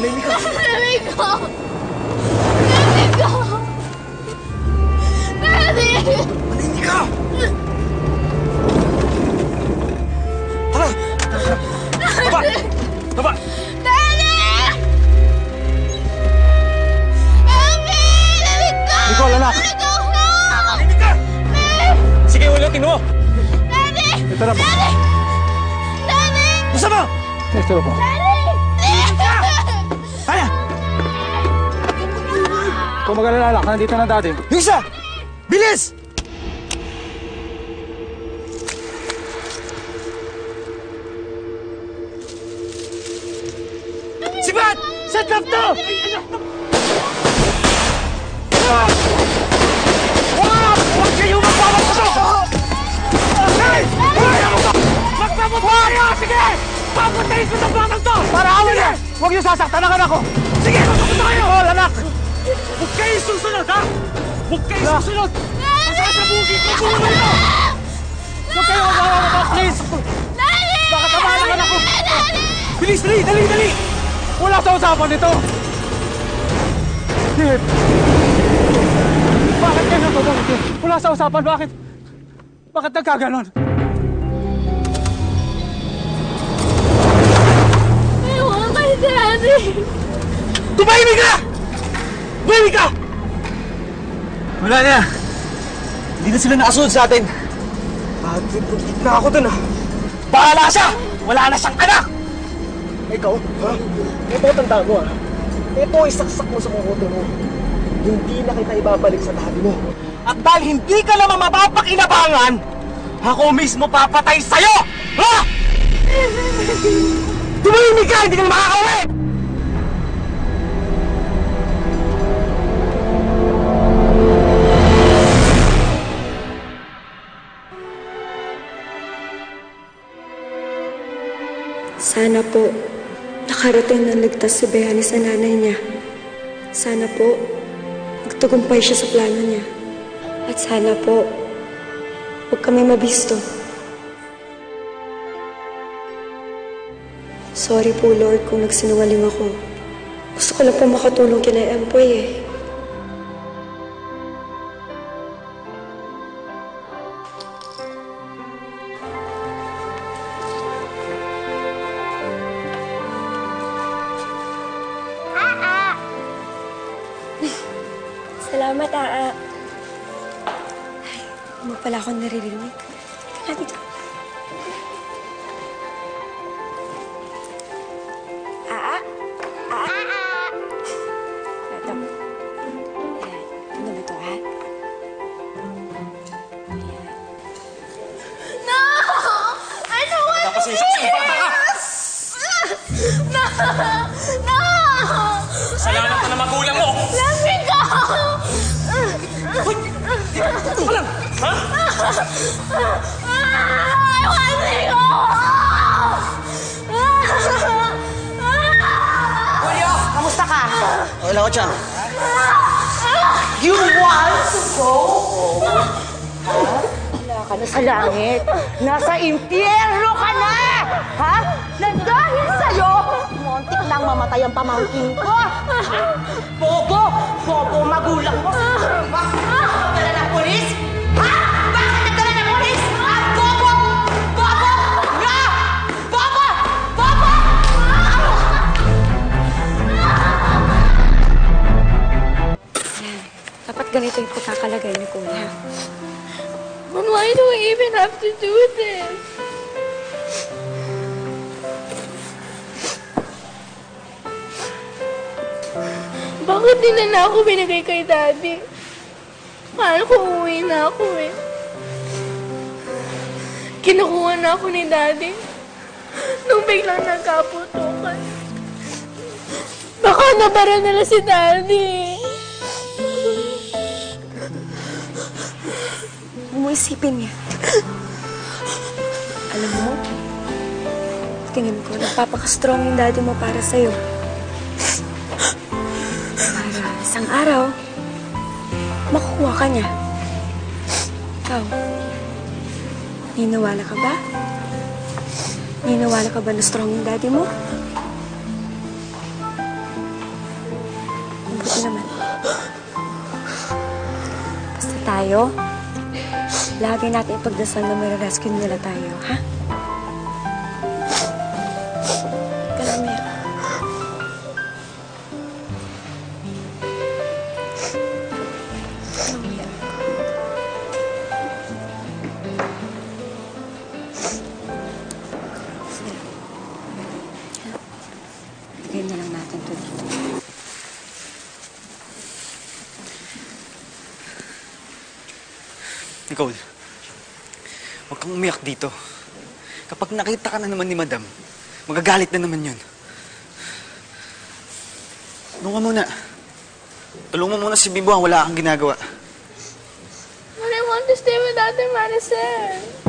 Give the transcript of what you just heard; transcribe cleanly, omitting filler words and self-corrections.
Manahimik ka! Manahimik ko! Manahimik ko! Manahimik ka! Tara! Baba! Baba! Daddy! Manahimik ko! Nicole, anak! Manahimik ka! Sige, ulitin mo! Daddy! Ito na ba? Daddy! Daddy! Gusto mo! Ito na po. Kaya! Kung mag-alala, nandito na dati. Yung isa! Bilis! Sibat! Set up to! Huwag kayo magpapaputo! Okay! Magpapaputo kayo! Sige! Papatayin ko sa batang to! Para awin niya! Huwag niyo sasaktan ang anak ko! Sige! Magpaputo kayo! Nicole, anak! Huwag kayo susunod, ha? Huwag kayo susunod! Masasabugin ko po kayo! Huwag kayo mag-awa, please! Baka tamaan ang anak ko! Bilis! Dali! Dali! Dali! Wala sa usapan nito! Dave! Bakit kayo natulungan? Wala sa usapan, bakit? Bakit nagkaganon? Ewan kay Daddy! Tumahimik ka! Tumahimik ka! Wala na. Hindi na sila nakasunod sa atin. Trip na ako dun, ha? Bahala siya! Wala na siyang anak! Ikaw, ha? Ito ang tanda mo, ha? Ito ang isaksak mo sa kukoto mo. Hindi na kita ibabalik sa daddy mo. At dahil hindi ka naman mapapakinabangan, ako mismo papatay sa'yo! Ha? Tumahimik ka! Hindi ka na makakauwi! Sana po, nakarating ng ligtas si Bayani sa nanay niya. Sana po, magtagumpay siya sa plano niya. At sana po, huwag kami mabisto. Sorry po, Lord, kung nagsinungaling ako. Gusto ko lang po makatulong kina Empoy eh. Salamat, Aa. Ay, hindi mo pala ako naririnig. Teka, dito. Aa? Aa? Ito. Ayan. Ano ba ito, ha? Ayan. No! I don't want Tapos yung isang bata ka! No! No! Kasalanan ka na magulang mo! Lamig ko! Hoy! Ito ka lang! Ha? I want to go! Julio, kamusta ka? Okay lang ako dyan. You want to go home? Wala ka na sa langit. Nasa impyerno ka na! Ha? Na dahil sa'yo, muntik nang mamatay ang pamangkin ko. Bobo! Bobo magulang mo. Nagdala ng pulis? Ha? Bakit nagdala ng pulis? Ha? Bobo! Bobo! Nga! Bobo! Bobo! Dapat ganito yung pagkakalagay ni Kuya. But why do I even have to do this? Bakit din na ako binigay kay Daddy? Kala ko uwi na ako eh. Kinukuha na ako ni Daddy nung biglang nagkaputukan. Baka nabara nila si Daddy. Huwag mo isipin niya. Alam mo, tingin ko, nagpapaka-strong yung daddy mo para sa'yo. Para isang araw, makukuha ka niya. Ikaw, niniwala ka ba? Niniwala ka ba na strong yung daddy mo? naman. Basta tayo, lagi natin ipagdasal na may rescue nila tayo, ha? Ika lang, Mia. Sige lang. Lagay na lang natin ito dito. Nicole, huwag kang umiyak dito. Kapag nakita ka na naman ni Madam, magagalit na naman yun. Doon ka muna. Tulungan mo muna si Bibo, wala kang ginagawa. But I want to stay with Ate Maricel.